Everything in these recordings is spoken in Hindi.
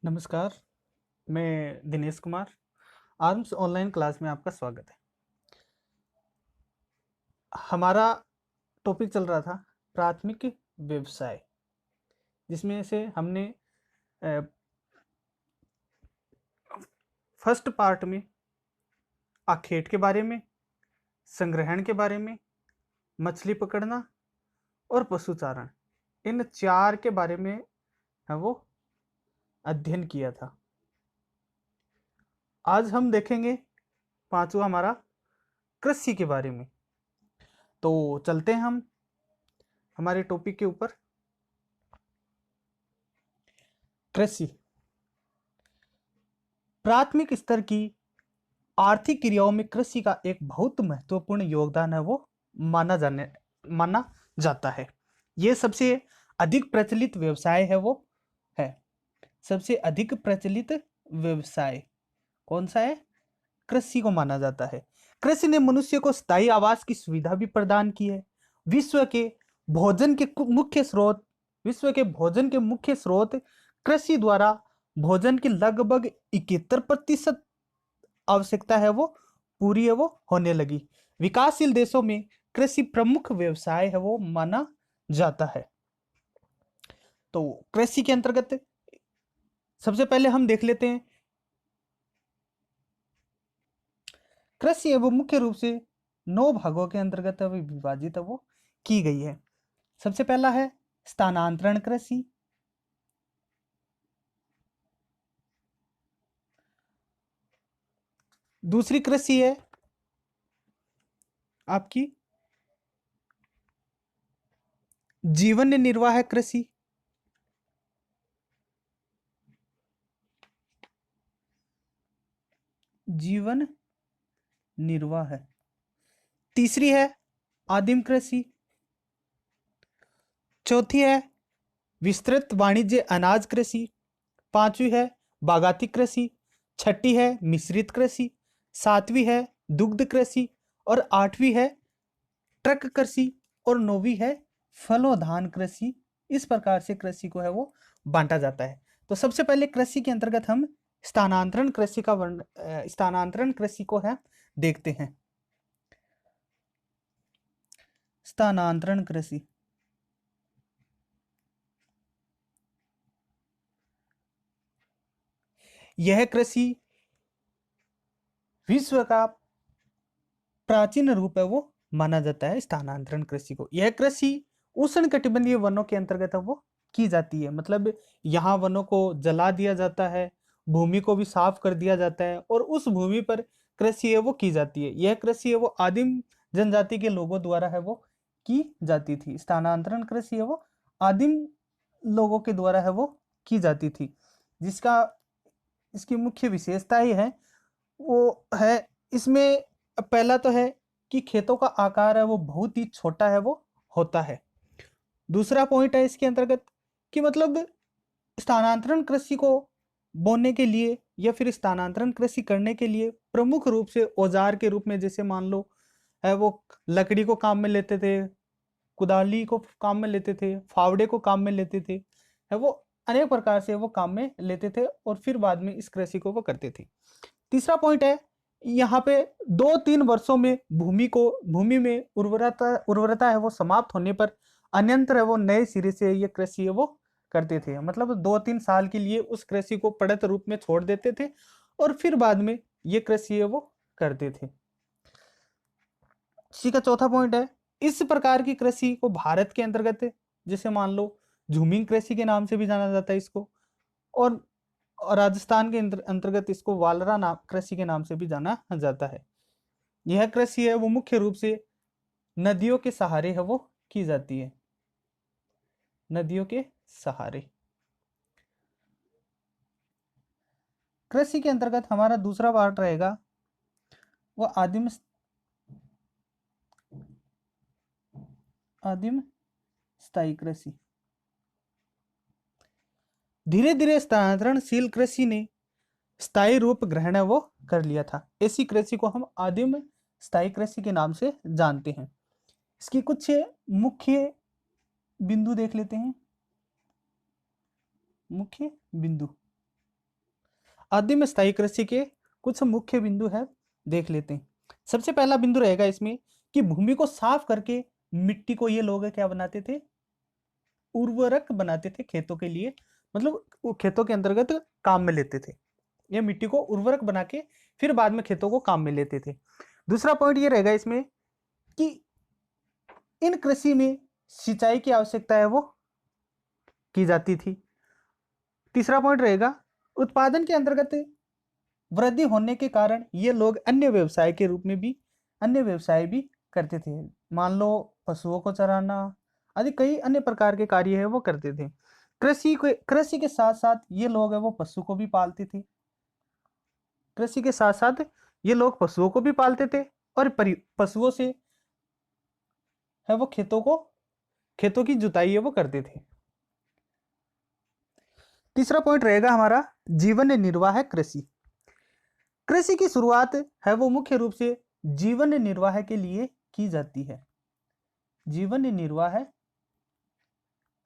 नमस्कार, मैं Dinesh Kumar. Arms online class में आपका स्वागत है। हमारा टॉपिक चल रहा था प्राथमिक व्यवसाय, जिसमें से हमने फर्स्ट पार्ट में आखेट के बारे में, संग्रहण के बारे में, मछली पकड़ना और पशुचारण, इन चार के बारे में है वो अध्ययन किया था। आज हम देखेंगे पांचवा हमारा कृषि के बारे में। तो चलते हैं हम हमारे टॉपिक के ऊपर। कृषि प्राथमिक स्तर की आर्थिक क्रियाओं में कृषि का एक बहुत महत्वपूर्ण योगदान है वो माना जाता है। ये सबसे अधिक प्रचलित व्यवसाय है वो है सबसे अधिक प्रचलित व्यवसाय कौन सा है? कृषि को माना जाता है। कृषि ने मनुष्य को स्थायी आवास की सुविधा भी प्रदान की है। विश्व के भोजन के मुख्य स्रोत विश्व के भोजन के मुख्य स्रोत कृषि द्वारा भोजन की लगभग 71% आवश्यकता है वो पूरी है वो होने लगी। विकासशील देशों में कृषि प्रमुख व्यवसाय है वो माना जाता है। तो कृषि के अंतर्गत सबसे पहले हम देख लेते हैं, कृषि है वो मुख्य रूप से 9 भागों के अंतर्गत विभाजित है वो की गई है। सबसे पहला है स्थानांतरण कृषि। दूसरी कृषि है आपकी जीवन निर्वाह कृषि। जीवन निर्वाह। तीसरी है आदिम कृषि। चौथी है विस्तृत वाणिज्य अनाज कृषि। पांचवी है बागाती कृषि। छठी है मिश्रित कृषि। सातवीं है दुग्ध कृषि। और आठवीं है ट्रक कृषि। और नौवीं है फलोधान कृषि। इस प्रकार से कृषि को है वो बांटा जाता है। तो सबसे पहले कृषि के अंतर्गत हम स्थानांतरण कृषि को है देखते हैं। स्थानांतरण कृषि यह कृषि विश्व का प्राचीन रूप है वो माना जाता है। स्थानांतरण कृषि को यह कृषि उष्णकटिबंधीय वनों के अंतर्गत है वो की जाती है। मतलब यहाँ वनों को जला दिया जाता है, भूमि को भी साफ कर दिया जाता है और उस भूमि पर कृषि है वो की जाती है। यह कृषि है वो आदिम जनजाति के लोगों द्वारा है वो की जाती थी। स्थानांतरण कृषि है वो आदिम लोगों के द्वारा है वो की जाती थी। जिसका इसकी मुख्य विशेषता ही है वो है, इसमें पहला तो है कि खेतों का आकार है वो बहुत ही छोटा है वो होता है। दूसरा पॉइंट है इसके अंतर्गत कि मतलब स्थानांतरण कृषि को बोने के लिए या फिर स्थानांतरण कृषि करने के लिए प्रमुख रूप से औजार के रूप में, जैसे मान लो है वो लकड़ी को काम में लेते थे, कुदाली को काम में लेते थे, फावड़े को काम में लेते थे, है वो अनेक प्रकार से वो काम में लेते थे और फिर बाद में इस कृषि को वो करते थे। तीसरा पॉइंट है यहाँ पे 2-3 वर्षों में भूमि में उर्वरता है वो समाप्त होने पर अन्यंत्र है वो नए सिरे से ये कृषि है वो करते थे। मतलब 2-3 साल के लिए उस कृषि को पड़त रूप में छोड़ देते थे और फिर बाद में ये कृषि है वो करते थे। इसी का चौथा पॉइंट है, इस प्रकार की कृषि को भारत के अंतर्गत जैसे मान लो झूमिंग कृषि के नाम से भी जाना जाता है इसको, और राजस्थान के अंतर्गत इसको वालरा नाम कृषि के नाम से भी जाना जाता है। यह कृषि है वो मुख्य रूप से नदियों के सहारे है वो की जाती है। नदियों के सहारे। कृषि के अंतर्गत हमारा दूसरा पार्ट रहेगा वो आदिम स्थायी कृषि। धीरे धीरे स्थानांतरणशील कृषि ने स्थायी रूप ग्रहण है वो कर लिया था। ऐसी कृषि को हम आदिम स्थायी कृषि के नाम से जानते हैं। इसकी कुछ मुख्य बिंदु देख लेते हैं। मुख्य बिंदु आदि में स्थायी कृषि के कुछ मुख्य बिंदु है, देख लेते हैं। सबसे पहला बिंदु रहेगा इसमें कि भूमि को साफ करके मिट्टी को ये लोग क्या बनाते थे, उर्वरक बनाते थे खेतों के लिए, मतलब वो खेतों के अंतर्गत काम में लेते थे। ये मिट्टी को उर्वरक बना के फिर बाद में खेतों को काम में लेते थे। दूसरा पॉइंट ये रहेगा इसमें कि इन कृषि में सिंचाई की आवश्यकता है वो की जाती थी। तीसरा पॉइंट रहेगा उत्पादन के अंतर्गत वृद्धि होने के कारण ये लोग अन्य व्यवसाय के रूप में भी अन्य व्यवसाय भी करते थे। मान लो पशुओं को चराना आदि कई अन्य प्रकार के कार्य है वो करते थे। कृषि के साथ साथ ये लोग है वो पशु को भी पालते थे। कृषि के साथ साथ ये लोग पशुओं को भी पालते थे और पशुओं से है वो खेतों की जुताई है वो करते थे। तीसरा पॉइंट रहेगा हमारा जीवन निर्वाह कृषि। कृषि की शुरुआत है वो मुख्य रूप से जीवन निर्वाह के लिए की जाती है। जीवन निर्वाह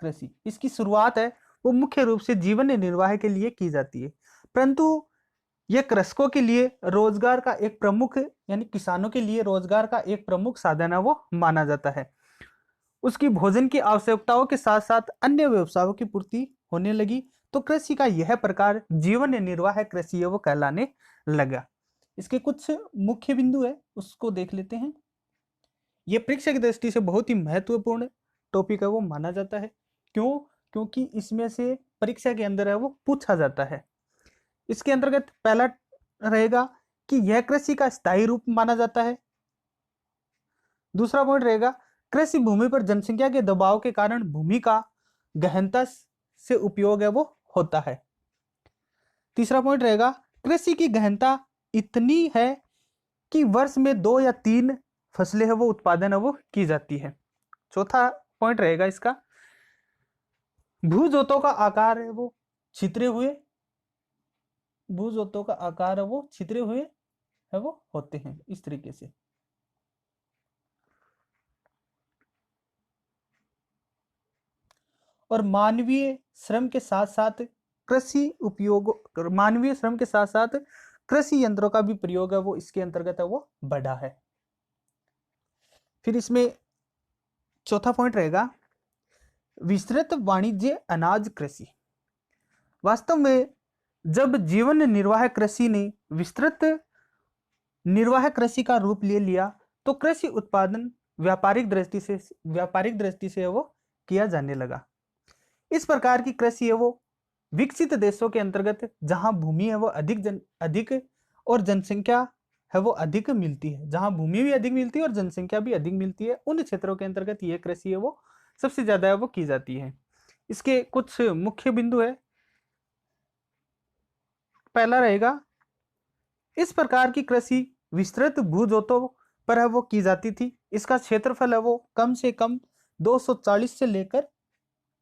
कृषि, इसकी शुरुआत है वो मुख्य रूप से जीवन निर्वाह के लिए की जाती है, परंतु यह कृषकों के लिए रोजगार का एक प्रमुख यानी किसानों के लिए रोजगार का एक प्रमुख साधन है वो माना जाता है। उसकी भोजन की आवश्यकताओं के साथ साथ अन्य व्यवसायों की पूर्ति होने लगी, तो कृषि का यह प्रकार जीवन निर्वाह कृषि है वो कहलाने लगा। इसके कुछ मुख्य बिंदु है उसको देख लेते हैं। यह परीक्षा की दृष्टि से बहुत ही महत्वपूर्ण टॉपिक है वो माना जाता है। क्यों? क्योंकि इसमें से परीक्षा के अंदर है वो पूछा जाता है। इसके अंतर्गत पहला रहेगा कि यह कृषि का स्थायी रूप माना जाता है। दूसरा पॉइंट रहेगा कृषि भूमि पर जनसंख्या के दबाव के कारण भूमि का गहनता से उपयोग है वो होता है। तीसरा पॉइंट रहेगा कृषि की गहनता इतनी है कि वर्ष में 2 या 3 फसलें है वो उत्पादन है वो की जाती है। चौथा पॉइंट रहेगा इसका भूजोतों का आकार है वो छितरे हुए, भूजोतों का आकार है वो छितरे हुए है वो होते हैं इस तरीके से। और मानवीय श्रम के साथ साथ मानवीय श्रम के साथ साथ कृषि यंत्रों का भी प्रयोग है वो इसके अंतर्गत है वो बढ़ा है। फिर इसमें चौथा पॉइंट रहेगा विस्तृत वाणिज्य अनाज कृषि। वास्तव में जब जीवन निर्वाह कृषि ने विस्तृत निर्वाह कृषि का रूप ले लिया तो कृषि उत्पादन व्यापारिक दृष्टि से वो किया जाने लगा। इस प्रकार की कृषि है वो विकसित देशों के अंतर्गत जहां भूमि है वो अधिक और जनसंख्या है वो अधिक मिलती है, जहां भूमि भी अधिक मिलती है और जनसंख्या भी अधिक मिलती है, उन क्षेत्रों के अंतर्गत ये कृषि है वो सबसे ज्यादा है वो की जाती है। इसके कुछ मुख्य बिंदु है। पहला रहेगा इस प्रकार की कृषि विस्तृत भूजोतों पर है वो की जाती थी। इसका क्षेत्रफल है वो कम से कम 240 से लेकर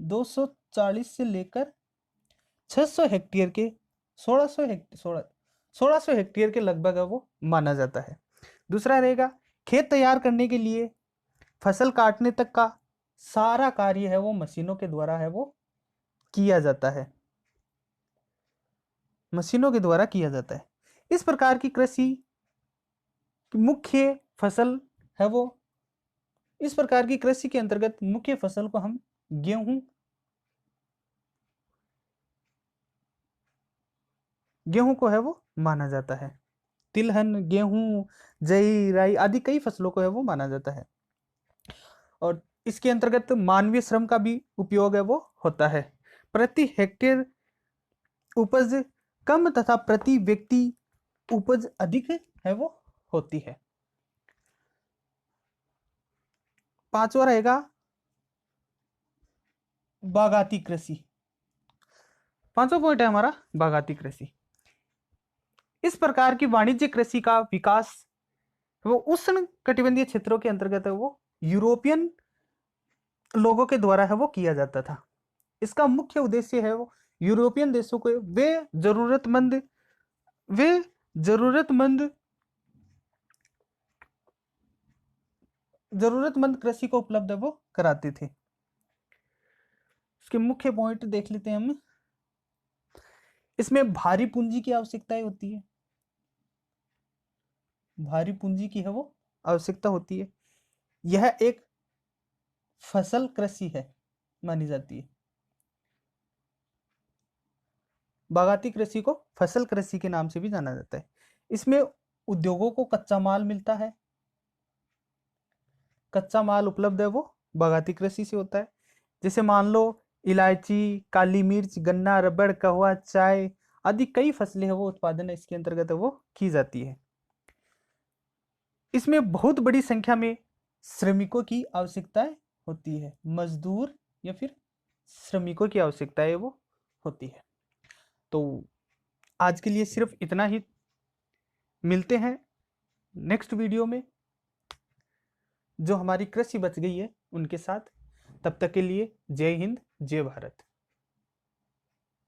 240 से लेकर 600 हेक्टेयर के 1600 हेक्टेयर के लगभग है वो माना जाता है। दूसरा रहेगा खेत तैयार करने के लिए फसल काटने तक का सारा कार्य है वो मशीनों के द्वारा है वो किया जाता है, मशीनों के द्वारा किया जाता है। इस प्रकार की कृषि की मुख्य फसल है वो इस प्रकार की कृषि के अंतर्गत मुख्य फसल को हम गेहूं को है वो माना जाता है। तिलहन, गेहूं, जई, राई आदि कई फसलों को है वो माना जाता है। और इसके अंतर्गत मानवीय श्रम का भी उपयोग है वो होता है। प्रति हेक्टेयर उपज कम तथा प्रति व्यक्ति उपज अधिक है वो होती है। पांचवा रहेगा बागाती कृषि। पांचवा पॉइंट है हमारा बागाती कृषि। इस प्रकार की वाणिज्य कृषि का विकास वो उष्ण कटिबंधीय क्षेत्रों के अंतर्गत है वो यूरोपियन लोगों के द्वारा है वो किया जाता था। इसका मुख्य उद्देश्य है वो यूरोपियन देशों को वे जरूरतमंद जरूरतमंद कृषि को उपलब्ध है वो कराते थे। इसके मुख्य पॉइंट देख लेते हैं हम। इसमें भारी पूंजी की आवश्यकताएं होती है, भारी पूंजी की है वो आवश्यकता होती है। यह एक फसल कृषि है मानी जाती है। बागाती कृषि को फसल कृषि के नाम से भी जाना जाता है। इसमें उद्योगों को कच्चा माल मिलता है, कच्चा माल उपलब्ध है वो बागाती कृषि से होता है। जैसे मान लो इलायची, काली मिर्च, गन्ना, रबड़, कहवा, चाय आदि कई फसलें है वो उत्पादन इसके अंतर्गत है वो की जाती है। इसमें बहुत बड़ी संख्या में श्रमिकों की आवश्यकताएं होती है, मजदूर या फिर श्रमिकों की आवश्यकताएं वो होती है। तो आज के लिए सिर्फ इतना ही, मिलते हैं नेक्स्ट वीडियो में जो हमारी कृषि बच गई है उनके साथ। तब तक के लिए जय हिंद, जय भारत।